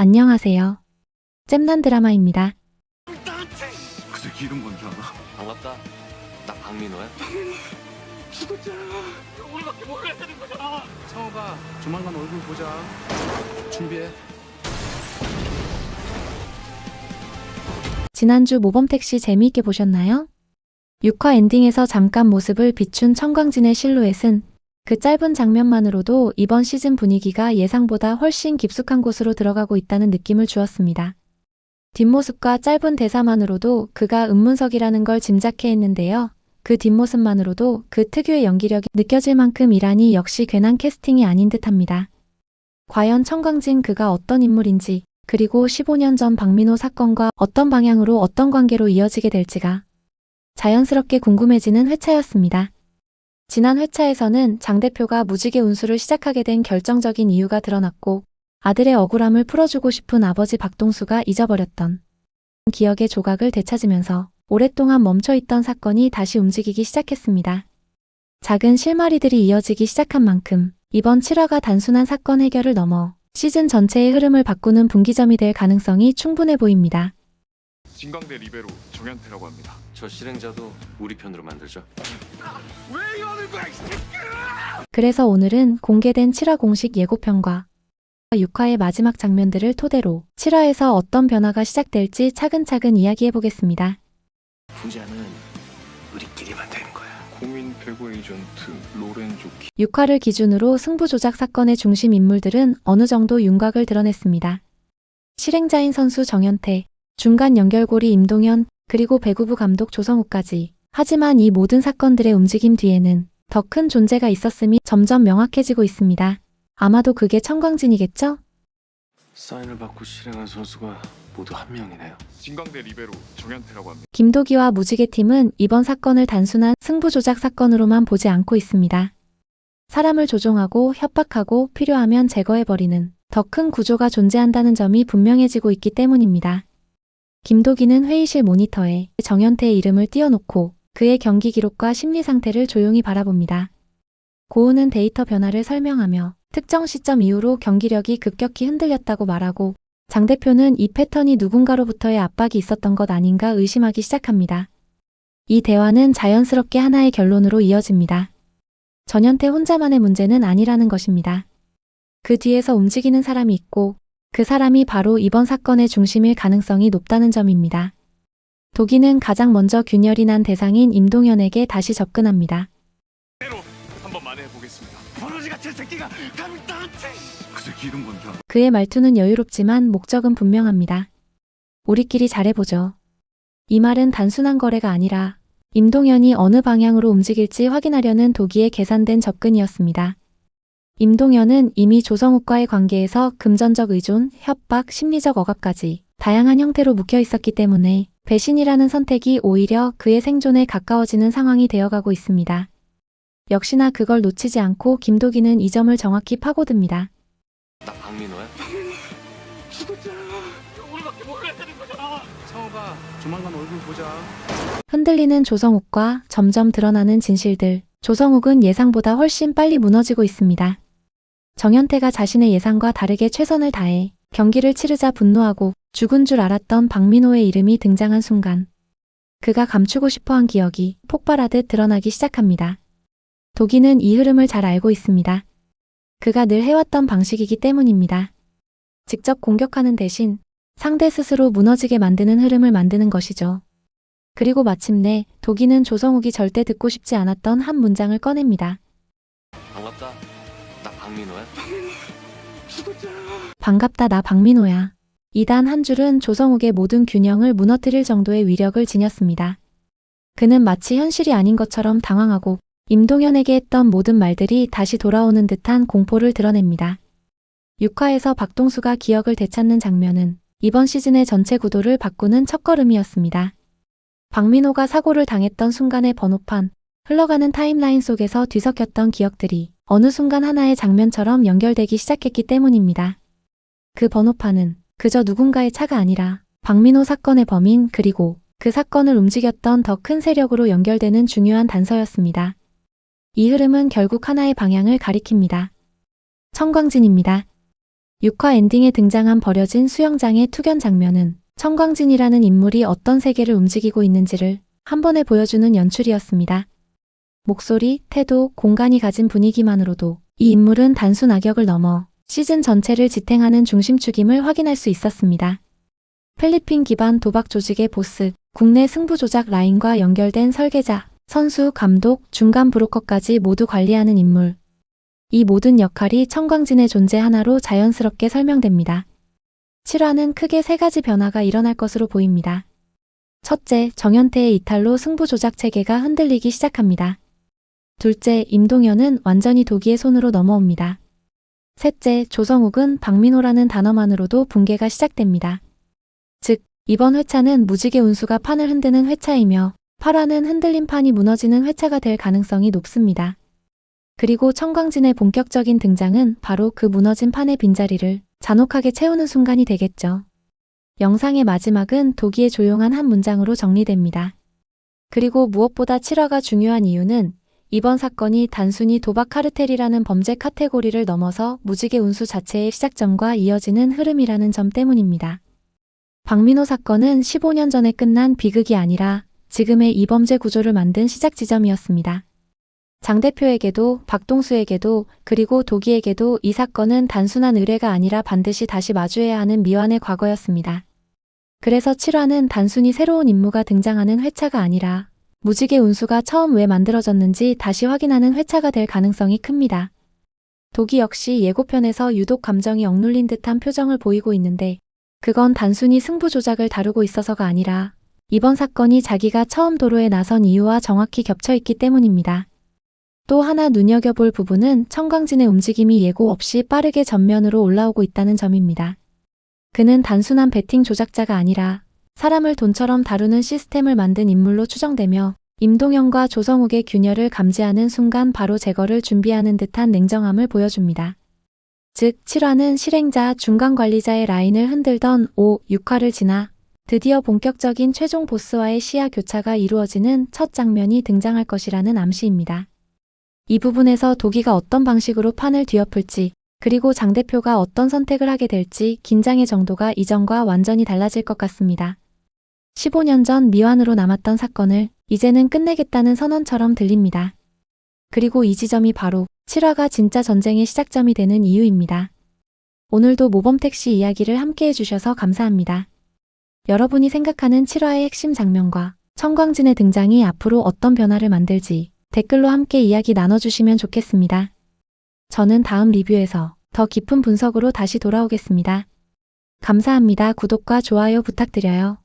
안녕하세요. 잼난 드라마입니다. 그 새끼 이름 뭔지 알아? 반갑다. 나 박민호야. 죽었잖아. 우리밖에 몰라야 되는 거잖아. 상호가 조만간 얼굴 보자. 준비해. 지난주 모범택시 재미있게 보셨나요? 6화 엔딩에서 잠깐 모습을 비춘 청광진의 실루엣은 그 짧은 장면만으로도 이번 시즌 분위기가 예상보다 훨씬 깊숙한 곳으로 들어가고 있다는 느낌을 주었습니다. 뒷모습과 짧은 대사만으로도 그가 은문석이라는 걸 짐작해 했는데요. 그 뒷모습만으로도 그 특유의 연기력이 느껴질 만큼 이라니 역시 괜한 캐스팅이 아닌 듯합니다. 과연 청광진 그가 어떤 인물인지, 그리고 15년 전 박민호 사건과 어떤 방향으로 어떤 관계로 이어지게 될지가 자연스럽게 궁금해지는 회차였습니다. 지난 회차에서는 장 대표가 무지개 운수를 시작하게 된 결정적인 이유가 드러났고, 아들의 억울함을 풀어주고 싶은 아버지 박동수가 잊어버렸던 기억의 조각을 되찾으면서 오랫동안 멈춰있던 사건이 다시 움직이기 시작했습니다. 작은 실마리들이 이어지기 시작한 만큼 이번 7화가 단순한 사건 해결을 넘어 시즌 전체의 흐름을 바꾸는 분기점이 될 가능성이 충분해 보입니다. 진광대 리베로 정현태라고 합니다. 저 실행자도 우리 편으로 만들죠. 왜 이러는 거야 이 새끼야! 그래서 오늘은 공개된 7화 공식 예고편과 6화의 마지막 장면들을 토대로 7화에서 어떤 변화가 시작될지 차근차근 이야기해보겠습니다. 부자는 우리끼리만 되는 거야. 공인 배구 에이전트 로렌조 6화를 기준으로 승부 조작 사건의 중심 인물들은 어느 정도 윤곽을 드러냈습니다. 실행자인 선수 정현태, 중간 연결고리 임동현, 그리고 배구부 감독 조성우까지. 하지만 이 모든 사건들의 움직임 뒤에는 더 큰 존재가 있었음이 점점 명확해지고 있습니다. 아마도 그게 청광진이겠죠? 사인을 받고 실행한 선수가 모두 한 명이네요. 진광대 리베로 정현태라고 합니다. 김도기와 무지개팀은 이번 사건을 단순한 승부 조작 사건으로만 보지 않고 있습니다. 사람을 조종하고 협박하고 필요하면 제거해버리는 더 큰 구조가 존재한다는 점이 분명해지고 있기 때문입니다. 김도기는 회의실 모니터에 정현태의 이름을 띄워놓고 그의 경기 기록과 심리 상태를 조용히 바라봅니다. 고은은 데이터 변화를 설명하며 특정 시점 이후로 경기력이 급격히 흔들렸다고 말하고, 장 대표는 이 패턴이 누군가로부터의 압박이 있었던 것 아닌가 의심하기 시작합니다. 이 대화는 자연스럽게 하나의 결론으로 이어집니다. 전현태 혼자만의 문제는 아니라는 것입니다. 그 뒤에서 움직이는 사람이 있고, 그 사람이 바로 이번 사건의 중심일 가능성이 높다는 점입니다. 도기는 가장 먼저 균열이 난 대상인 임동현에게 다시 접근합니다. 한번 만회해보겠습니다. 버러지 같은 새끼가 감히 나한테! 그 새끼 이름 뭔지 알아? 그의 말투는 여유롭지만 목적은 분명합니다. 우리끼리 잘해보죠. 이 말은 단순한 거래가 아니라 임동현이 어느 방향으로 움직일지 확인하려는 도기의 계산된 접근이었습니다. 임동현은 이미 조성욱과의 관계에서 금전적 의존, 협박, 심리적 억압까지 다양한 형태로 묵혀 있었기 때문에 배신이라는 선택이 오히려 그의 생존에 가까워지는 상황이 되어가고 있습니다. 역시나 그걸 놓치지 않고 김도기는 이 점을 정확히 파고듭니다. 나 박민호야. 죽었잖아. 우리밖에 몰라야 되는 거잖아. 상호가 조만간 얼굴 보자. 흔들리는 조성욱과 점점 드러나는 진실들. 조성욱은 예상보다 훨씬 빨리 무너지고 있습니다. 정현태가 자신의 예상과 다르게 최선을 다해 경기를 치르자 분노하고 죽은 줄 알았던 박민호의 이름이 등장한 순간 그가 감추고 싶어한 기억이 폭발하듯 드러나기 시작합니다. 도기는 이 흐름을 잘 알고 있습니다. 그가 늘 해왔던 방식이기 때문입니다. 직접 공격하는 대신 상대 스스로 무너지게 만드는 흐름을 만드는 것이죠. 그리고 마침내 도기는 조성욱이 절대 듣고 싶지 않았던 한 문장을 꺼냅니다. 반갑다. 나 박민호야. 죽었잖아. 반갑다, 나 박민호야. 이 단 한 줄은 조성욱의 모든 균형을 무너뜨릴 정도의 위력을 지녔습니다. 그는 마치 현실이 아닌 것처럼 당황하고 임동현에게 했던 모든 말들이 다시 돌아오는 듯한 공포를 드러냅니다. 6화에서 박동수가 기억을 되찾는 장면은 이번 시즌의 전체 구도를 바꾸는 첫걸음이었습니다. 박민호가 사고를 당했던 순간의 번호판, 흘러가는 타임라인 속에서 뒤섞였던 기억들이 어느 순간 하나의 장면처럼 연결되기 시작했기 때문입니다. 그 번호판은 그저 누군가의 차가 아니라 박민호 사건의 범인, 그리고 그 사건을 움직였던 더 큰 세력으로 연결되는 중요한 단서였습니다. 이 흐름은 결국 하나의 방향을 가리킵니다. 청광진입니다. 6화 엔딩에 등장한 버려진 수영장의 투견 장면은 청광진이라는 인물이 어떤 세계를 움직이고 있는지를 한 번에 보여주는 연출이었습니다. 목소리, 태도, 공간이 가진 분위기만으로도 이 인물은 단순 악역을 넘어 시즌 전체를 지탱하는 중심축임을 확인할 수 있었습니다. 필리핀 기반 도박 조직의 보스, 국내 승부 조작 라인과 연결된 설계자, 선수, 감독, 중간 브로커까지 모두 관리하는 인물. 이 모든 역할이 청광진의 존재 하나로 자연스럽게 설명됩니다. 7화는 크게 3가지 변화가 일어날 것으로 보입니다. 첫째, 정현태의 이탈로 승부 조작 체계가 흔들리기 시작합니다. 둘째, 임동현은 완전히 도기의 손으로 넘어옵니다. 셋째, 조성욱은 박민호라는 단어만으로도 붕괴가 시작됩니다. 즉, 이번 회차는 무지개 운수가 판을 흔드는 회차이며 8화는 흔들린 판이 무너지는 회차가 될 가능성이 높습니다. 그리고 청광진의 본격적인 등장은 바로 그 무너진 판의 빈자리를 잔혹하게 채우는 순간이 되겠죠. 영상의 마지막은 도기의 조용한 한 문장으로 정리됩니다. 그리고 무엇보다 7화가 중요한 이유는 이번 사건이 단순히 도박 카르텔이라는 범죄 카테고리를 넘어서 무지개 운수 자체의 시작점과 이어지는 흐름이라는 점 때문입니다. 박민호 사건은 15년 전에 끝난 비극이 아니라 지금의 이 범죄 구조를 만든 시작 지점이었습니다. 장 대표에게도 박동수에게도 그리고 도기에게도 이 사건은 단순한 의뢰가 아니라 반드시 다시 마주해야 하는 미완의 과거였습니다. 그래서 7화는 단순히 새로운 임무가 등장하는 회차가 아니라 무지개 운수가 처음 왜 만들어졌는지 다시 확인하는 회차가 될 가능성이 큽니다. 도기 역시 예고편에서 유독 감정이 억눌린 듯한 표정을 보이고 있는데 그건 단순히 승부 조작을 다루고 있어서가 아니라 이번 사건이 자기가 처음 도로에 나선 이유와 정확히 겹쳐 있기 때문입니다. 또 하나 눈여겨볼 부분은 청광진의 움직임이 예고 없이 빠르게 전면으로 올라오고 있다는 점입니다. 그는 단순한 베팅 조작자가 아니라 사람을 돈처럼 다루는 시스템을 만든 인물로 추정되며 임동현과 조성욱의 균열을 감지하는 순간 바로 제거를 준비하는 듯한 냉정함을 보여줍니다. 즉 7화는 실행자, 중간관리자의 라인을 흔들던 5, 6화를 지나 드디어 본격적인 최종 보스와의 시야 교차가 이루어지는 첫 장면이 등장할 것이라는 암시입니다. 이 부분에서 도기가 어떤 방식으로 판을 뒤엎을지 그리고 장 대표가 어떤 선택을 하게 될지 긴장의 정도가 이전과 완전히 달라질 것 같습니다. 15년 전 미완으로 남았던 사건을 이제는 끝내겠다는 선언처럼 들립니다. 그리고 이 지점이 바로 7화가 진짜 전쟁의 시작점이 되는 이유입니다. 오늘도 모범택시 이야기를 함께 해주셔서 감사합니다. 여러분이 생각하는 7화의 핵심 장면과 청광진의 등장이 앞으로 어떤 변화를 만들지 댓글로 함께 이야기 나눠주시면 좋겠습니다. 저는 다음 리뷰에서 더 깊은 분석으로 다시 돌아오겠습니다. 감사합니다. 구독과 좋아요 부탁드려요.